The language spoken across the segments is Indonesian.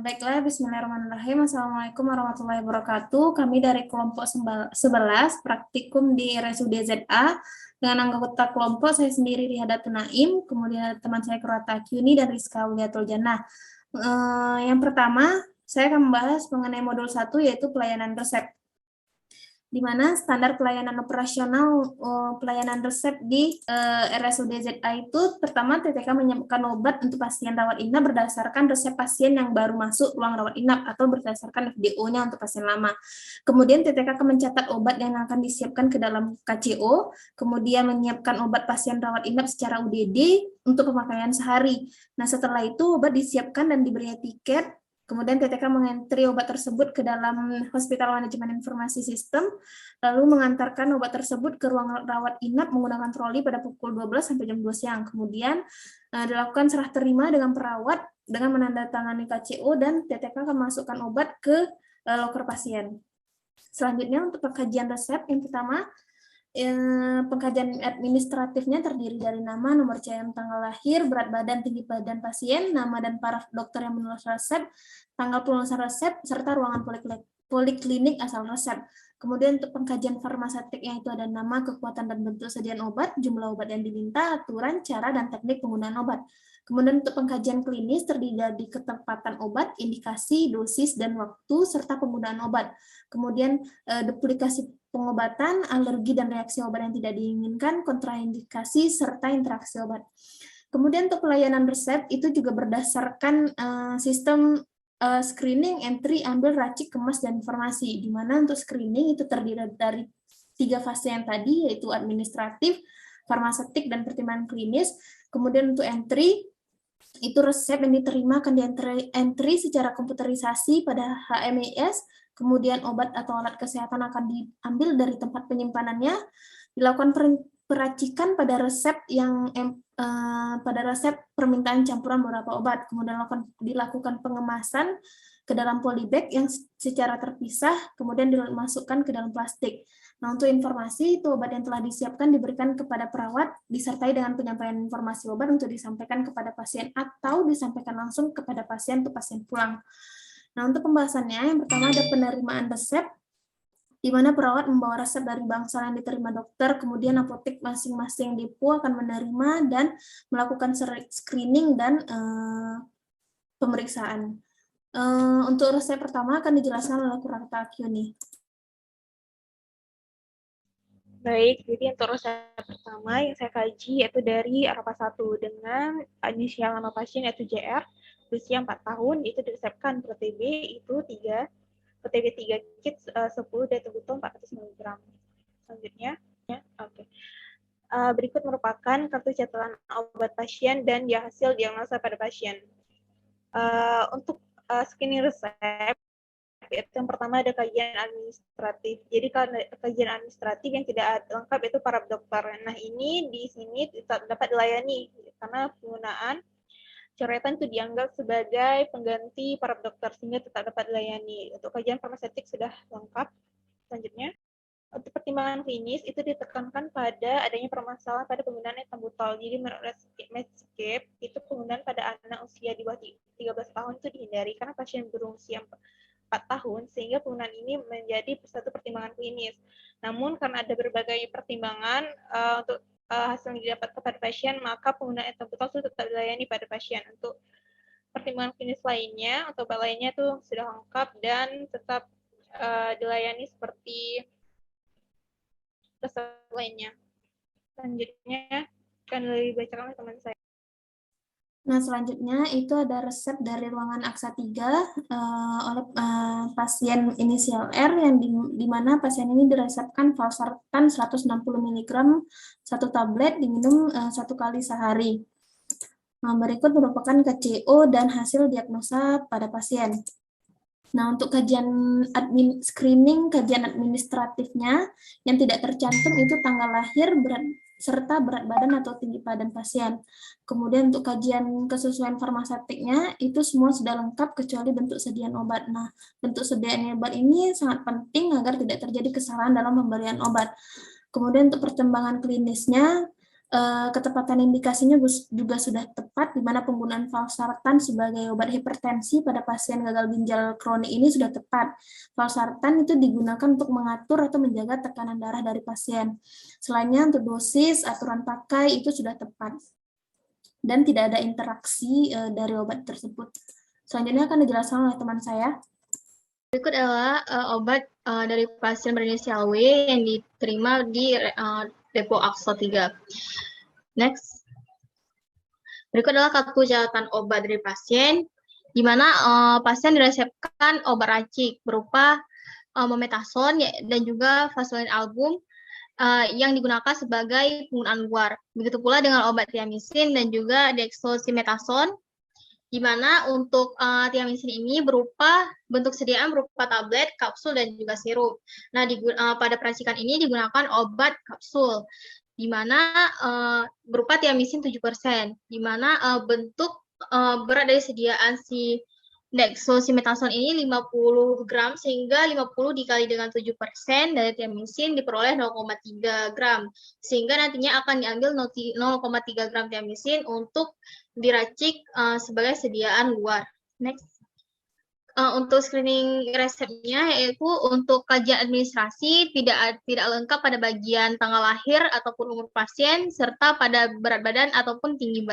Baiklah, bismillahirrahmanirrahim. Assalamualaikum warahmatullahi wabarakatuh. Kami dari kelompok 11 praktikum di RSUD ZA. Dengan anggota kelompok saya sendiri Rihadatun Naim, kemudian ada teman saya Kurata Kyuni dan Rizka Wuliatul Jannah. Yang pertama, saya akan membahas mengenai modul 1 yaitu pelayanan resep, di mana standar pelayanan operasional pelayanan resep di RSUD ZA itu pertama TTK menyiapkan obat untuk pasien rawat inap berdasarkan resep pasien yang baru masuk ruang rawat inap atau berdasarkan FDO-nya untuk pasien lama. Kemudian TTK akan mencatat obat yang akan disiapkan ke dalam KCO, kemudian menyiapkan obat pasien rawat inap secara UDD untuk pemakaian sehari. Nah, setelah itu obat disiapkan dan diberi tiket. Kemudian TTK mengentri obat tersebut ke dalam Hospital Manajemen Informasi Sistem, lalu mengantarkan obat tersebut ke ruang rawat inap menggunakan troli pada pukul 12 sampai jam 2 siang. Kemudian dilakukan serah terima dengan perawat dengan menandatangani KCO dan TTK akan masukkan obat ke loker pasien. Selanjutnya untuk pengkajian resep, yang pertama, pengkajian administratifnya terdiri dari nama, nomor CM, tanggal lahir, berat badan, tinggi badan pasien, nama dan paraf dokter yang menulis resep, tanggal penulisan resep, serta ruangan poliklinik asal resep. Kemudian untuk pengkajian farmasetiknya itu ada nama, kekuatan dan bentuk sediaan obat, jumlah obat yang diminta, aturan, cara, dan teknik penggunaan obat. Kemudian untuk pengkajian klinis terdiri dari ketepatan obat, indikasi, dosis, dan waktu, serta penggunaan obat. Kemudian duplikasi pengobatan, alergi dan reaksi obat yang tidak diinginkan, kontraindikasi, serta interaksi obat. Kemudian untuk pelayanan resep itu juga berdasarkan sistem screening, entry, ambil, racik, kemas, dan informasi. Di mana untuk screening itu terdiri dari 3 fase yang tadi, yaitu administratif, farmasetik, dan pertimbangan klinis. Kemudian untuk entry, itu resep yang diterima akan di-entry secara komputerisasi pada HMIS, kemudian obat atau alat kesehatan akan diambil dari tempat penyimpanannya, dilakukan peracikan pada resep yang pada resep permintaan campuran beberapa obat, kemudian dilakukan pengemasan ke dalam polybag yang secara terpisah, kemudian dimasukkan ke dalam plastik. Nah, untuk informasi, itu obat yang telah disiapkan diberikan kepada perawat, disertai dengan penyampaian informasi obat untuk disampaikan kepada pasien atau disampaikan langsung kepada pasien untuk pasien pulang. Nah, untuk pembahasannya, yang pertama ada penerimaan resep, di mana perawat membawa resep dari bangsal yang diterima dokter, kemudian apotek masing-masing depo akan menerima dan melakukan screening dan pemeriksaan. Untuk resep pertama akan dijelaskan oleh Kurata Kyuni. Baik, jadi untuk resep pertama yang saya kaji yaitu dari Arapa 1 dengan inisial nama pasien yaitu JR, berusia 4 tahun, itu diresepkan per TB itu 3, per TB 3 kit 10 detebuton 400 mg. Selanjutnya, ya, oke. Berikut merupakan kartu catatan obat pasien dan hasil diagnosa pada pasien. Untuk screening resep, yang pertama ada kajian administratif. Jadi kajian administratif yang tidak lengkap itu para dokter. Nah, ini di sini tidak dapat dilayani karena penggunaan coretan itu dianggap sebagai pengganti para dokter sehingga tetap dapat dilayani. Untuk kajian farmasetik sudah lengkap. Selanjutnya, untuk pertimbangan klinis itu ditekankan pada adanya permasalahan pada penggunaan ethambutol. Jadi menurut Medscape itu penggunaan pada anak usia di bawah 13 tahun itu dihindari karena pasien berusia 4 tahun, sehingga penggunaan ini menjadi satu pertimbangan klinis. Namun, karena ada berbagai pertimbangan untuk hasil yang didapat kepada pasien, maka penggunaan ethambutol itu tetap dilayani pada pasien. Untuk pertimbangan klinis lainnya, atau obat lainnya itu sudah lengkap dan tetap dilayani seperti resep lainnya. Selanjutnya, akan dibacakan oleh teman saya. Nah, selanjutnya itu ada resep dari ruangan Aksa 3 oleh pasien inisial R yang di mana pasien ini diresepkan valsartan 160 mg 1 tablet diminum 1 kali sehari. Nah, berikut merupakan KCO dan hasil diagnosa pada pasien. Nah, untuk kajian screening, kajian administratifnya yang tidak tercantum itu tanggal lahir, serta berat badan atau tinggi badan pasien. Kemudian untuk kajian kesesuaian farmasetiknya itu semua sudah lengkap kecuali bentuk sediaan obat. Nah, bentuk sediaan obat ini sangat penting agar tidak terjadi kesalahan dalam pemberian obat. Kemudian untuk pertimbangan klinisnya Ketepatan indikasinya juga sudah tepat, di mana penggunaan valsartan sebagai obat hipertensi pada pasien gagal ginjal kronik ini sudah tepat. Valsartan itu digunakan untuk mengatur atau menjaga tekanan darah dari pasien. Selainnya untuk dosis, aturan pakai itu sudah tepat. Dan tidak ada interaksi dari obat tersebut. Selanjutnya akan dijelaskan oleh teman saya. Berikut adalah obat dari pasien berinisial W yang diterima di Depo Aqsa 3. Next. Berikut adalah kartu catatan obat dari pasien, di mana pasien diresepkan obat racik berupa mometasone dan juga Vaseline album yang digunakan sebagai penggunaan luar. Begitu pula dengan obat tiamisin dan juga dextroamethason, di mana untuk tiamisin ini bentuk sediaan berupa tablet, kapsul, dan juga sirup. Nah, pada peracikan ini digunakan obat kapsul, di mana berupa tiamisin 7%, di mana bentuk berat dari sediaan si dextroamethason ini 50 gram, sehingga 50 dikali dengan 7% dari tiamisin diperoleh 0,3 gram, sehingga nantinya akan diambil 0,3 gram tiamisin untuk diracik sebagai sediaan luar. Next. Untuk screening resepnya, yaitu untuk kajian administrasi tidak lengkap pada bagian tanggal lahir ataupun umur pasien, serta pada berat badan ataupun tinggi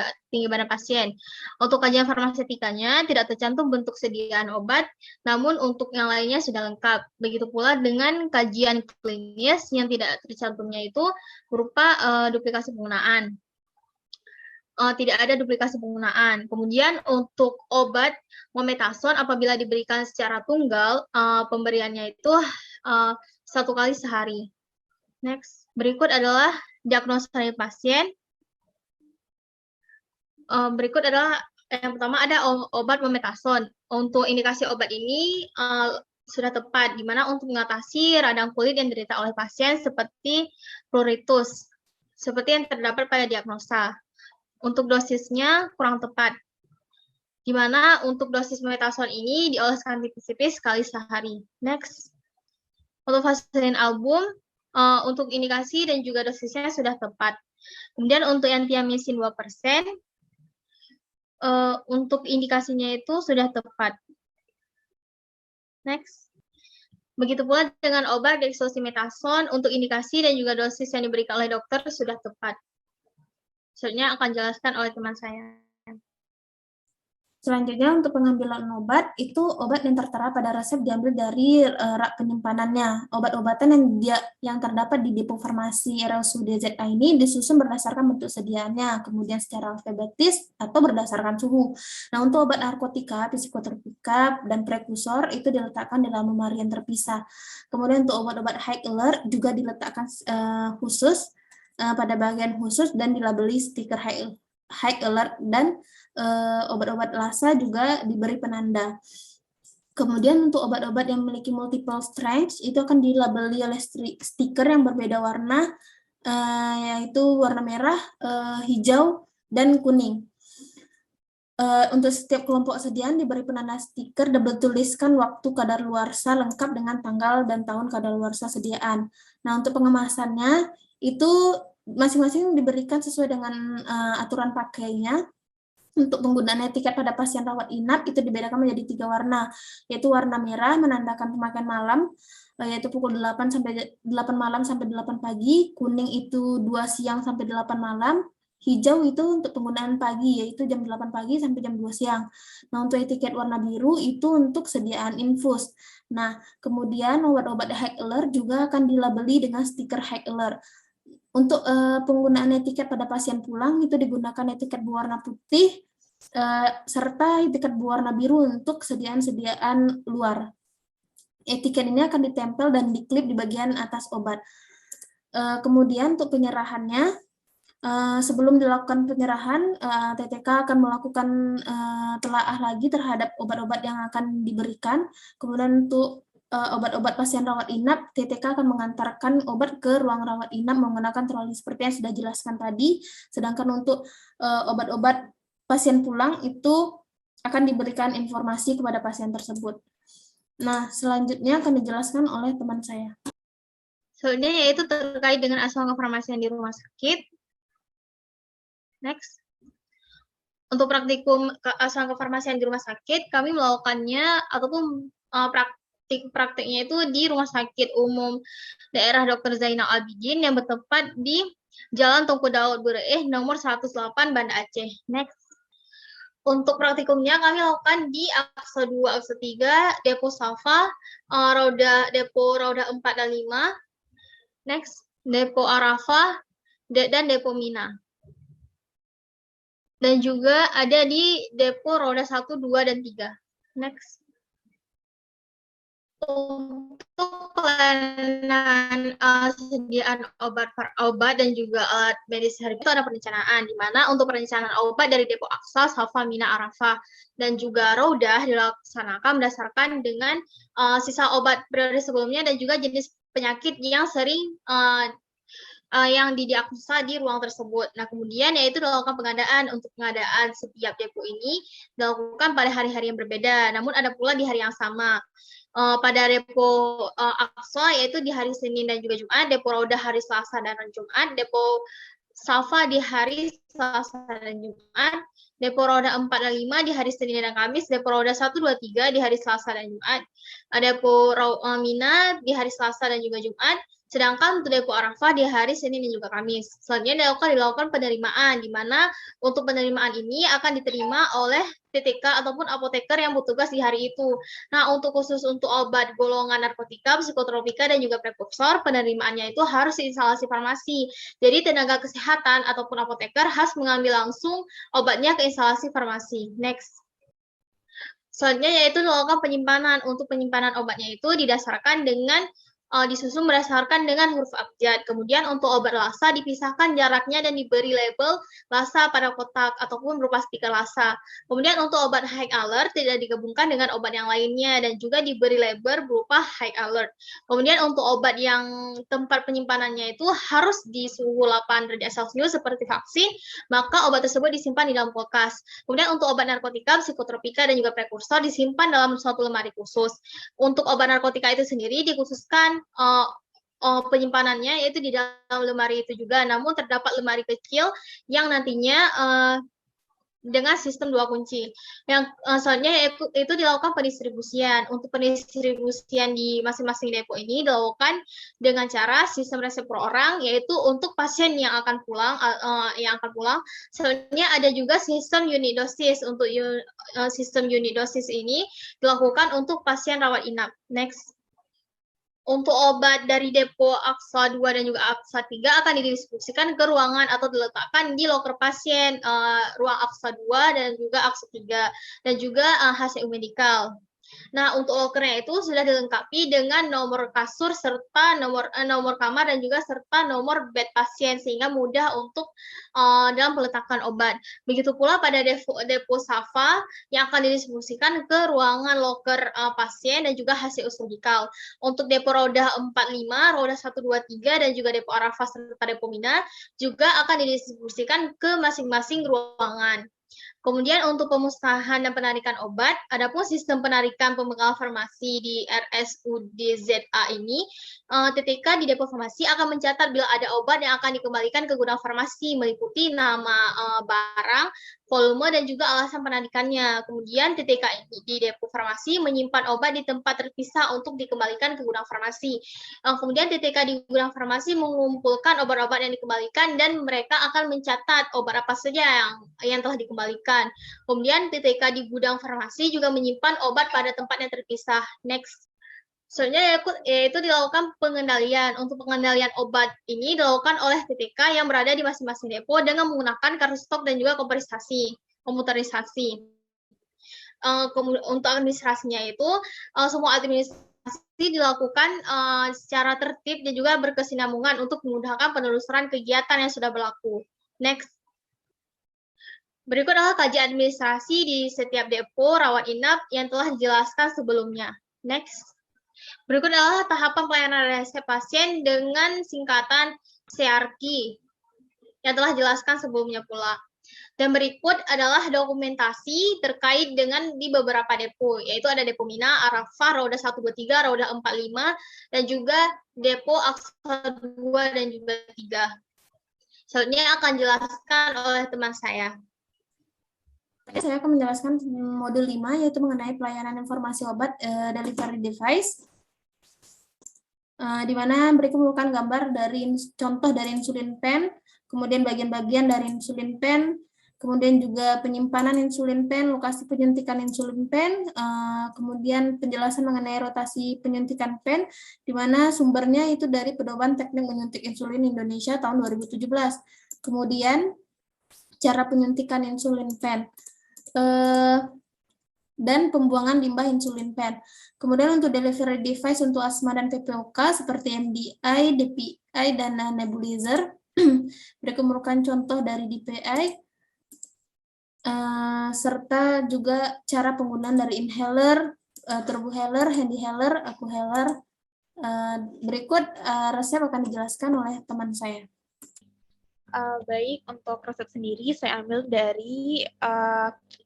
badan pasien. Untuk kajian farmasetikanya tidak tercantum bentuk sediaan obat, namun untuk yang lainnya sudah lengkap. Begitu pula dengan kajian klinis yang tidak tercantumnya itu berupa duplikasi penggunaan. Tidak ada duplikasi penggunaan. Kemudian untuk obat mometasone apabila diberikan secara tunggal, pemberiannya itu 1 kali sehari. Next. Berikut adalah diagnosa dari pasien. Berikut adalah yang pertama ada obat mometasone. Untuk indikasi obat ini sudah tepat, di mana untuk mengatasi radang kulit yang diderita oleh pasien seperti pruritus, seperti yang terdapat pada diagnosa. Untuk dosisnya kurang tepat, di mana untuk dosis mometasone ini dioleskan tipis-tipis sekali sehari. Next. Untuk Vaseline album, untuk indikasi dan juga dosisnya sudah tepat. Kemudian untuk yang tiamisin 2%, untuk indikasinya itu sudah tepat. Next. Begitu pula dengan obat dextroamethason, untuk indikasi dan juga dosis yang diberikan oleh dokter sudah tepat. Selanjutnya akan dijelaskan oleh teman saya. Selanjutnya untuk pengambilan obat, itu obat yang tertera pada resep diambil dari rak penyimpanannya. Obat-obatan yang terdapat di depo farmasi RSUD ZA ini disusun berdasarkan bentuk sediaannya, kemudian secara alfabetis atau berdasarkan suhu. Nah, untuk obat narkotika, psikotropika, dan prekursor itu diletakkan di dalam lemari yang terpisah. Kemudian untuk obat-obat high alert juga diletakkan khusus pada bagian khusus dan dilabeli stiker high alert, dan obat-obat LASA juga diberi penanda. Kemudian untuk obat-obat yang memiliki multiple strengths itu akan dilabeli oleh stiker yang berbeda warna, yaitu warna merah, hijau, dan kuning. Untuk setiap kelompok sediaan diberi penanda stiker dan bertuliskan waktu kadaluarsa lengkap dengan tanggal dan tahun kadaluarsa sediaan. Nah, untuk pengemasannya itu masing-masing diberikan sesuai dengan aturan pakainya. Untuk penggunaan etiket pada pasien rawat inap itu dibedakan menjadi 3 warna, yaitu warna merah menandakan pemakaian malam, yaitu pukul 8 malam sampai 8 pagi, kuning itu 2 siang sampai 8 malam, hijau itu untuk penggunaan pagi, yaitu jam 8 pagi sampai jam 2 siang. Nah, untuk etiket warna biru itu untuk sediaan infus. Nah, kemudian obat-obat high alert juga akan dilabeli dengan stiker high alert. Untuk penggunaan etiket pada pasien pulang itu digunakan etiket berwarna putih serta etiket berwarna biru untuk sediaan-sediaan luar. Etiket ini akan ditempel dan diklip di bagian atas obat. Kemudian untuk penyerahannya, sebelum dilakukan penyerahan, TTK akan melakukan telaah lagi terhadap obat-obat yang akan diberikan. Kemudian untuk obat-obat pasien rawat inap, TTK akan mengantarkan obat ke ruang rawat inap menggunakan troli seperti yang sudah dijelaskan tadi. Sedangkan untuk obat-obat pasien pulang itu akan diberikan informasi kepada pasien tersebut. Nah, selanjutnya akan dijelaskan oleh teman saya. Selanjutnya yaitu terkait dengan asuhan kefarmasian di rumah sakit. Next. Untuk praktikum keasal kefarmasian di rumah sakit, kami melakukannya ataupun praktiknya itu di Rumah Sakit Umum Daerah Dr. Zainal Abidin yang bertempat di Jalan Tengku Daud Bureeh nomor 108 Banda Aceh. Next. Untuk praktikumnya kami lakukan di Aqsa 2, Aqsa 3, Depo Safa, Depo Rauda 4 dan 5. Next, Depo Arafah, dan Depo Mina. Dan juga ada di Depo Rauda 1, 2, dan 3. Next. Untuk pelayanan sediaan obat dan juga alat medis itu ada perencanaan, di mana untuk perencanaan obat dari Depo Aqsa, Safa, Mina, Arafah, dan juga Raudah dilaksanakan berdasarkan dengan sisa obat periode sebelumnya dan juga jenis penyakit yang sering yang didiagnosa di ruang tersebut. Nah, kemudian yaitu dilakukan pengadaan. Untuk pengadaan setiap depo ini dilakukan pada hari-hari yang berbeda, namun ada pula di hari yang sama. Pada Depo Aqsa yaitu di hari Senin dan juga Jumat, Depo Raudah hari Selasa dan Jumat, Depo Safa di hari Selasa dan Jumat, Depo Rauda 4 dan 5 di hari Senin dan Kamis, Depo Rauda 1, 2, 3 di hari Selasa dan Jumat, Depo Mina di hari Selasa dan juga Jumat, sedangkan untuk Depo Arafah di hari Senin dan juga Kamis. Selanjutnya dilakukan penerimaan, di mana untuk penerimaan ini akan diterima oleh TTK ataupun apoteker yang bertugas di hari itu. Nah, untuk khusus untuk obat golongan narkotika, psikotropika, dan juga prekursor, penerimaannya itu harus di instalasi farmasi. Jadi, tenaga kesehatan ataupun apoteker harus mengambil langsung obatnya ke instalasi farmasi. Next. Selanjutnya yaitu melakukan penyimpanan. Untuk penyimpanan obatnya itu didasarkan dengan disusun berdasarkan dengan huruf abjad. Kemudian untuk obat lasa dipisahkan jaraknya dan diberi label lasa pada kotak ataupun berupa stiker lasa. Kemudian untuk obat high alert tidak digabungkan dengan obat yang lainnya dan juga diberi label berupa high alert. Kemudian untuk obat yang tempat penyimpanannya itu harus di suhu 8 derajat Celcius seperti vaksin, maka obat tersebut disimpan di dalam kulkas. Kemudian untuk obat narkotika, psikotropika, dan juga prekursor disimpan dalam suatu lemari khusus. Untuk obat narkotika itu sendiri dikhususkan penyimpanannya yaitu di dalam lemari itu juga, namun terdapat lemari kecil yang nantinya dengan sistem 2 kunci. Yang selanjutnya itu dilakukan pendistribusian. Untuk pendistribusian di masing-masing depo ini dilakukan dengan cara sistem resep per orang, yaitu untuk pasien yang akan pulang. Selanjutnya ada juga sistem unit dosis. Untuk sistem unit dosis ini dilakukan untuk pasien rawat inap. Next. Untuk obat dari Depo Aqsa 2 dan juga Aqsa 3 akan didistribusikan ke ruangan atau diletakkan di loker pasien ruang Aqsa 2 dan juga Aqsa 3 dan juga HCU Medikal. Nah, untuk lokernya itu sudah dilengkapi dengan nomor kasur serta nomor kamar dan juga serta nomor bed pasien sehingga mudah untuk dalam peletakan obat. Begitu pula pada depo Safa yang akan didistribusikan ke ruangan loker pasien dan juga HCU Medikal. Untuk depo Rauda 45, Rauda 1, 2, 3 dan juga depo Arafah serta depo Mina juga akan didistribusikan ke masing-masing ruangan. Kemudian untuk pemusnahan dan penarikan obat, adapun sistem penarikan pembekal farmasi di RSUDZA ini, TTK di depo farmasi akan mencatat bila ada obat yang akan dikembalikan ke gudang farmasi meliputi nama barang, volume, dan juga alasan penarikannya. Kemudian TTK di depo farmasi menyimpan obat di tempat terpisah untuk dikembalikan ke gudang farmasi. Kemudian TTK di gudang farmasi mengumpulkan obat-obat yang dikembalikan dan mereka akan mencatat obat apa saja yang telah dikembalikan. Kemudian TTK di gudang farmasi juga menyimpan obat pada tempat yang terpisah. Next. Selanjutnya yaitu dilakukan pengendalian. Untuk pengendalian obat ini dilakukan oleh TTK yang berada di masing-masing depo dengan menggunakan kartu stok dan juga komputerisasi. Untuk administrasinya itu semua administrasi dilakukan secara tertib dan juga berkesinambungan untuk memudahkan penelusuran kegiatan yang sudah berlaku. Next. Berikut adalah kajian administrasi di setiap depo rawat inap yang telah dijelaskan sebelumnya. Next. Berikut adalah tahapan pelayanan resep pasien dengan singkatan CRT yang telah dijelaskan sebelumnya pula. Dan berikut adalah dokumentasi terkait dengan di beberapa depo, yaitu ada Depo Mina, Arafah, Rauda 1, 2, 3, Rauda 4, 5, dan juga Depo Aqsa 2 dan juga 3. Selanjutnya akan dijelaskan oleh teman saya. Saya akan menjelaskan modul 5, yaitu mengenai pelayanan informasi obat delivery device, di mana berikut merupakan gambar dari contoh dari insulin pen, kemudian bagian-bagian dari insulin pen, kemudian juga penyimpanan insulin pen, lokasi penyuntikan insulin pen, kemudian penjelasan mengenai rotasi penyuntikan pen, di mana sumbernya itu dari Pedoman Teknik Menyuntik Insulin Indonesia tahun 2017. Kemudian cara penyuntikan insulin pen dan pembuangan limbah insulin pen. Kemudian untuk delivery device untuk asma dan PPOK seperti MDI, DPI, dan nebulizer. Mereka merupakan contoh dari DPI, serta juga cara penggunaan dari inhaler, turbohaler, handyhaler, akuhaler. Berikut resep akan dijelaskan oleh teman saya. Baik, untuk resep sendiri saya ambil dari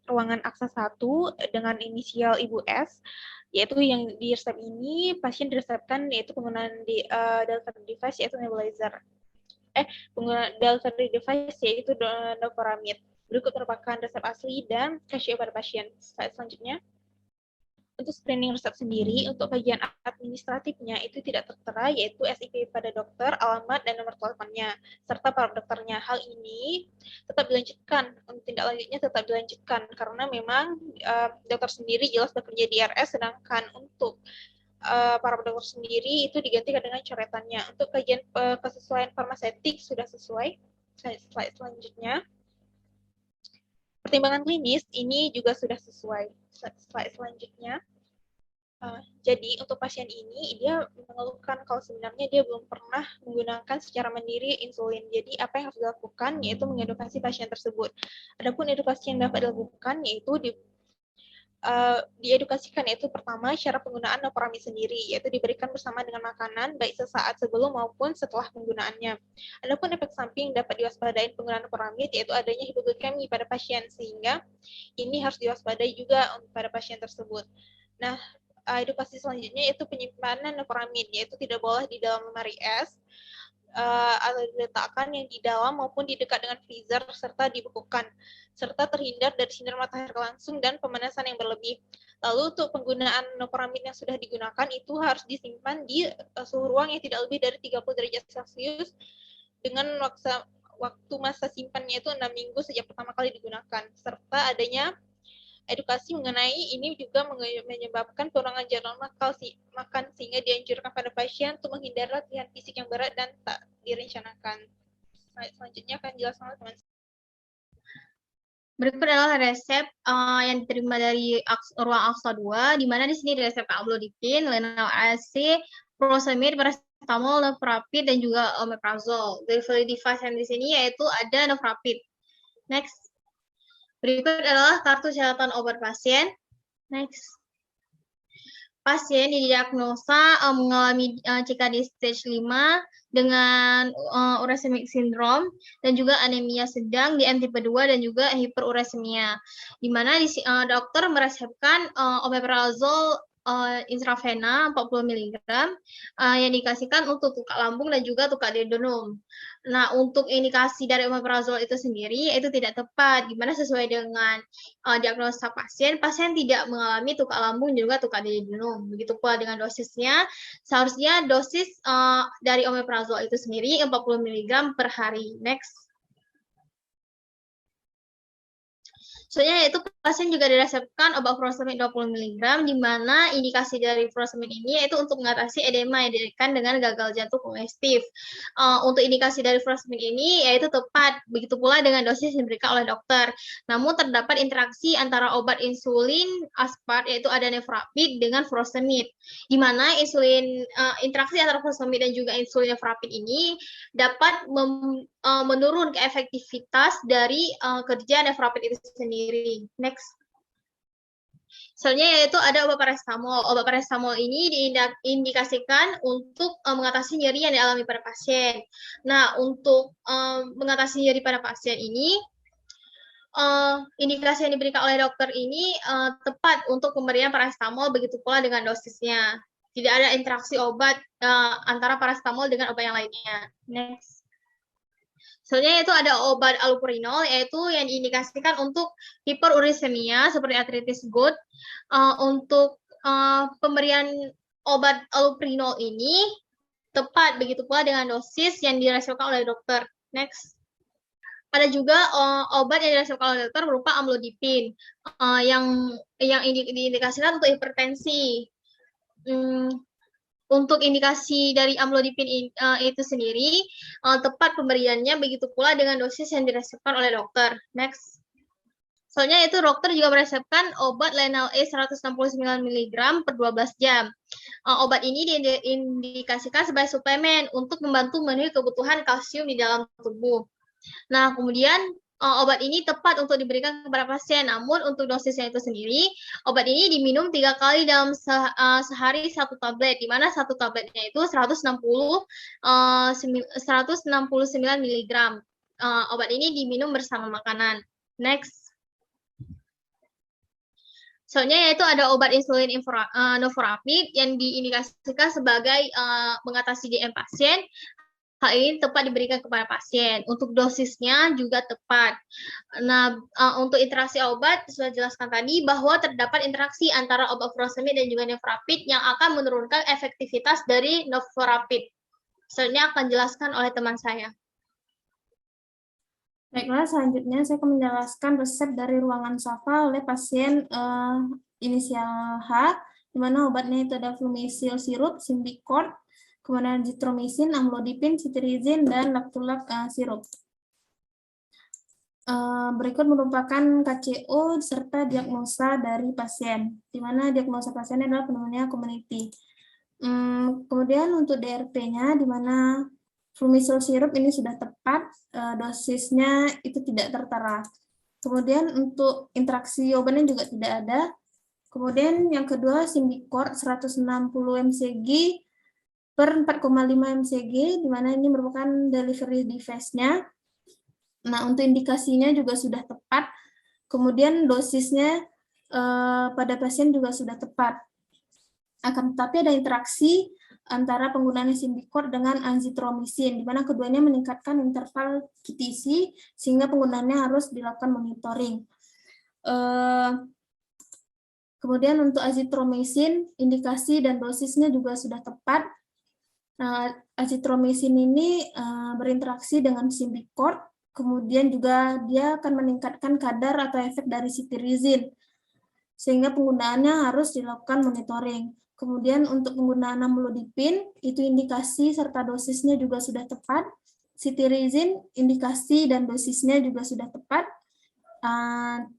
ruangan aksa 1 dengan inisial Ibu S, yaitu yang di resep ini pasien diresepkan yaitu penggunaan delivery device yaitu nebulizer. Penggunaan delivery device yaitu dofuramid. Berikut merupakan resep asli dan cashier pada pasien. Slide selanjutnya. Untuk screening resep sendiri, untuk bagian administratifnya itu tidak tertera, yaitu SIP pada dokter, alamat, dan nomor teleponnya, serta para dokternya. Hal ini tetap dilanjutkan, untuk tindak lanjutnya tetap dilanjutkan, karena memang dokter sendiri jelas bekerja di RS, sedangkan untuk para dokter sendiri itu digantikan dengan coretannya. Untuk kajian kesesuaian farmaseutik sudah sesuai. Slide selanjutnya. Pertimbangan klinis ini juga sudah sesuai. Slide selanjutnya. Jadi untuk pasien ini dia mengeluhkan kalau sebenarnya dia belum pernah menggunakan secara mandiri insulin. Jadi apa yang harus dilakukan yaitu mengedukasi pasien tersebut. Adapun edukasi yang dapat dilakukan yaitu diedukasikan yaitu pertama cara penggunaan novoramid sendiri, yaitu diberikan bersama dengan makanan baik sesaat sebelum maupun setelah penggunaannya. Adapun efek samping dapat diwaspadai penggunaan novoramid yaitu adanya hipoglikemi pada pasien, sehingga ini harus diwaspadai juga pada pasien tersebut. Nah, edukasi selanjutnya yaitu penyimpanan novoramid, yaitu tidak boleh di dalam lemari es atau diletakkan yang di dalam maupun di dekat dengan freezer serta dibekukan, serta terhindar dari sinar matahari langsung dan pemanasan yang berlebih. Lalu untuk penggunaan novoramid yang sudah digunakan itu harus disimpan di suhu ruang yang tidak lebih dari 30 derajat Celcius dengan waktu masa simpannya itu 6 minggu sejak pertama kali digunakan, serta adanya edukasi mengenai ini juga menyebabkan penurunan jadwal makan sehingga dianjurkan pada pasien untuk menghindari latihan fisik yang berat dan tak direncanakan. Selanjutnya akan dijelaskan oleh teman. Berikut adalah resep yang diterima dari ruang aksa 2, di mana di sini resep amlodipin, lenal AC, furosemid, paracetamol, novoramid, dan juga omeprazole. Delivery device yang di sini yaitu ada novoramid. Next. Berikut adalah kartu catatan obat pasien. Next. Pasien didiagnosa mengalami CKD stage 5 dengan urasemic syndrome dan juga anemia sedang di M tipe 2 dan juga hiperuresemia. Di mana dokter meresepkan omeprazole intravena 40 mg yang dikasihkan untuk tukak lambung dan juga tukak duodenum. Nah, untuk indikasi dari omeprazole itu sendiri itu tidak tepat, di mana sesuai dengan diagnosa pasien tidak mengalami tukak lambung dan juga tukak duodenum. Begitu pula dengan dosisnya, seharusnya dosis dari omeprazole itu sendiri 40 mg per hari. Next. Soalnya itu pasien juga diresepkan obat furosemid 20 mg, di mana indikasi dari furosemid ini yaitu untuk mengatasi edema yang didirikan dengan gagal jantung kongestif. Untuk indikasi dari furosemid ini yaitu tepat, begitu pula dengan dosis yang diberikan oleh dokter. Namun terdapat interaksi antara obat insulin aspart yaitu ada novoramid dengan furosemid, di mana interaksi antara furosemid dan juga insulin novoramid ini dapat menurun ke efektivitas dari kerja novoramid itu sendiri. Next. Selanjutnya yaitu ada obat paracetamol. Obat paracetamol ini diindikasikan untuk mengatasi nyeri yang dialami pada pasien. Nah, untuk mengatasi nyeri pada pasien ini, indikasi yang diberikan oleh dokter ini tepat untuk pemberian paracetamol, begitu pula dengan dosisnya. Tidak ada interaksi obat antara paracetamol dengan obat yang lainnya. Next. Selanjutnya itu ada obat allopurinol, yaitu yang diindikasikan untuk hiperurisemia seperti artritis gout. Untuk pemberian obat allopurinol ini tepat, begitu pula dengan dosis yang diresepkan oleh dokter. Next. Ada juga obat yang diresepkan oleh dokter berupa amlodipin, yang diindikasikan untuk hipertensi. Untuk indikasi dari amlodipin itu sendiri, tepat pemberiannya, begitu pula dengan dosis yang diresepkan oleh dokter. Next. Soalnya itu dokter juga meresepkan obat Lenal E 169 mg per 12 jam. Obat ini diindikasikan sebagai suplemen untuk membantu memenuhi kebutuhan kalsium di dalam tubuh. Nah, kemudian obat ini tepat untuk diberikan kepada pasien, namun untuk dosisnya itu sendiri, obat ini diminum 3 kali dalam sehari 1 tablet, di mana 1 tabletnya itu 169 mg. Obat ini diminum bersama makanan. Next. Soalnya yaitu ada obat insulin novorapid yang diindikasikan sebagai mengatasi DM pasien. Hal ini tepat diberikan kepada pasien. Untuk dosisnya juga tepat. Nah, untuk interaksi obat sudah jelaskan tadi bahwa terdapat interaksi antara obat furosemid dan juga novorapid yang akan menurunkan efektivitas dari novorapid. Selanjutnya akan dijelaskan oleh teman saya. Baiklah, selanjutnya saya akan menjelaskan resep dari ruangan SAFA oleh pasien inisial H, di mana obatnya itu ada Flumisil sirup, Symbicort, kemudian Azithromycin, amlodipin, cetirizine, dan Lactulab sirup. Berikut merupakan KCO serta diagnosa dari pasien, di mana diagnosa pasiennya adalah pneumonia community. Kemudian untuk DRP-nya, di mana Flumisil sirup ini sudah tepat, dosisnya itu tidak tertera. Kemudian untuk interaksi obatnya juga tidak ada. Kemudian yang kedua, Symbicort 160 mcg per 4,5 mcg, di mana ini merupakan delivery device-nya. Nah, untuk indikasinya juga sudah tepat. Kemudian dosisnya pada pasien juga sudah tepat. Akan tetapi ada interaksi antara penggunaan Symbicort dengan azithromycin, di mana keduanya meningkatkan interval QTc, sehingga penggunaannya harus dilakukan monitoring. Kemudian untuk azithromycin, indikasi dan dosisnya juga sudah tepat. Nah, azithromycin ini berinteraksi dengan Symbicort, kemudian juga dia akan meningkatkan kadar atau efek dari cetirizine, sehingga penggunaannya harus dilakukan monitoring. Kemudian untuk penggunaan amlodipin, itu indikasi serta dosisnya juga sudah tepat. Cetirizine, indikasi dan dosisnya juga sudah tepat.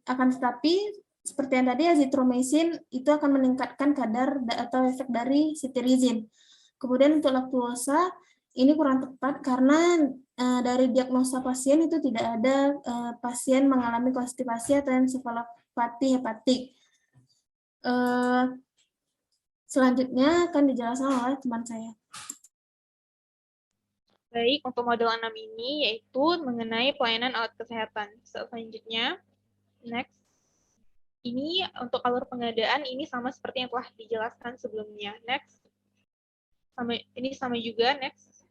Akan tetapi, seperti yang tadi, azithromycin itu akan meningkatkan kadar atau efek dari cetirizine. Kemudian untuk laktosa, ini kurang tepat karena dari diagnosa pasien itu tidak ada pasien mengalami konstipasi atau ensefalopati hepatik. Selanjutnya akan dijelaskan oleh teman saya. Baik, untuk model 6 ini yaitu mengenai pelayanan alat kesehatan. Selanjutnya, next. Ini untuk alur pengadaan ini sama seperti yang telah dijelaskan sebelumnya. Next. Ini sama juga, next.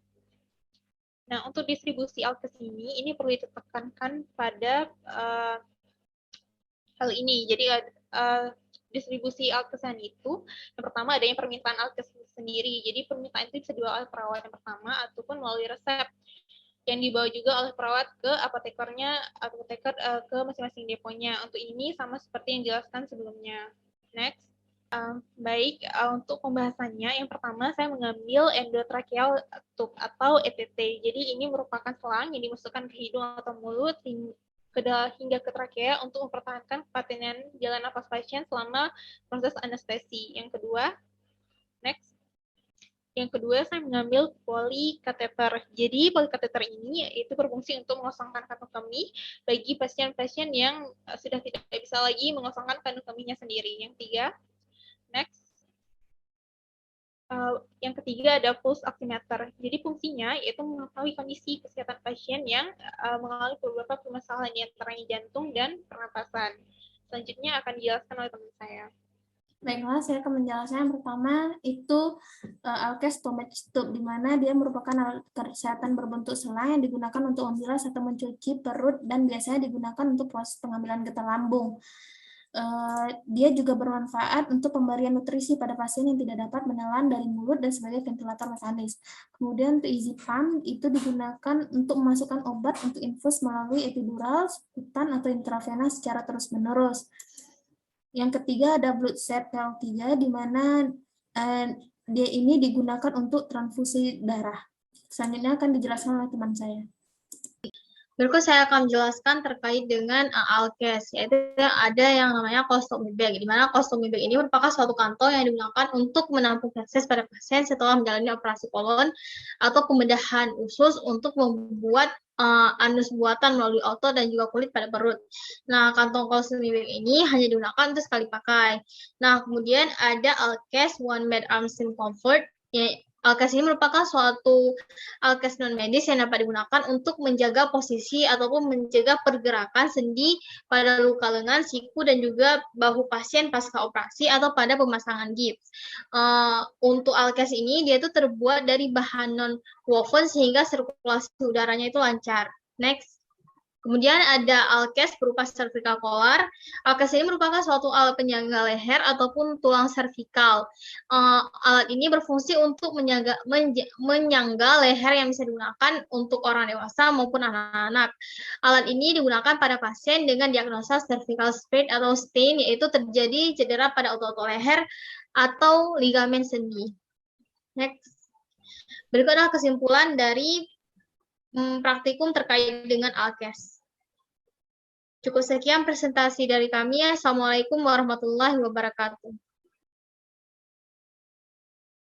Nah, untuk distribusi alkes ini perlu ditekankan pada hal ini. Jadi distribusi alkesan itu, yang pertama adanya permintaan alkes sendiri. Jadi permintaan itu bisa dibawa oleh perawat yang pertama ataupun melalui resep yang dibawa juga oleh perawat ke apoteker ke masing-masing deponya. Untuk ini sama seperti yang dijelaskan sebelumnya. Next. Baik, untuk pembahasannya, yang pertama saya mengambil endotracheal tube atau ETT. Jadi ini merupakan selang yang dimasukkan ke hidung atau mulut hingga ke trakea untuk mempertahankan kepastian jalan nafas pasien selama proses anestesi. Yang kedua, next. Yang kedua, saya mengambil polikateter. Jadi, polikateter ini itu berfungsi untuk mengosongkan kantong kemih bagi pasien-pasien yang sudah tidak bisa lagi mengosongkan kantong kemihnya sendiri. Yang tiga, next. Yang ketiga ada pulse oximeter. Jadi fungsinya yaitu mengetahui kondisi kesehatan pasien yang mengalami beberapa permasalahan di antaranya jantung dan pernapasan. Selanjutnya akan dijelaskan oleh teman saya. Baiklah, saya akan menjelaskan yang pertama itu Alkes Stomach Tube, di mana dia merupakan alat kesehatan berbentuk selai yang digunakan untuk membilas atau mencuci perut dan biasanya digunakan untuk proses pengambilan getah lambung. Dia juga bermanfaat untuk pemberian nutrisi pada pasien yang tidak dapat menelan dari mulut dan sebagai ventilator mekanis. Kemudian untuk easy pump itu digunakan untuk memasukkan obat untuk infus melalui epidural, subkutan, atau intravena secara terus-menerus. Yang ketiga ada blood set PL3, di mana dia ini digunakan untuk transfusi darah. Selanjutnya akan dijelaskan oleh teman saya. Berikut saya akan menjelaskan terkait dengan Alkes, yaitu ada yang namanya colostomy bag, di mana colostomy bag ini merupakan suatu kantong yang digunakan untuk menampung feses pada pasien setelah menjalani operasi kolon atau pembedahan usus untuk membuat anus buatan melalui otot dan juga kulit pada perut. Nah, kantong colostomy bag ini hanya digunakan untuk sekali pakai. Nah, kemudian ada Alkes One Med Arm Sleeve Comfort. Alkes ini merupakan suatu alkes non medis yang dapat digunakan untuk menjaga posisi ataupun menjaga pergerakan sendi pada luka lengan, siku, dan juga bahu pasien pasca operasi atau pada pemasangan gips. Untuk alkes ini dia itu terbuat dari bahan non woven sehingga sirkulasi udaranya itu lancar. Next. Kemudian ada alkes berupa cervical collar. Alkes ini merupakan suatu alat penyangga leher ataupun tulang servikal. Alat ini berfungsi untuk menyangga leher yang bisa digunakan untuk orang dewasa maupun anak-anak. Alat ini digunakan pada pasien dengan diagnosa cervical sprain atau stain, yaitu terjadi cedera pada otot-otot leher atau ligamen sendi. Next. Berikut adalah kesimpulan dari praktikum terkait dengan Alkes. Cukup sekian presentasi dari kami. Assalamualaikum warahmatullahi wabarakatuh.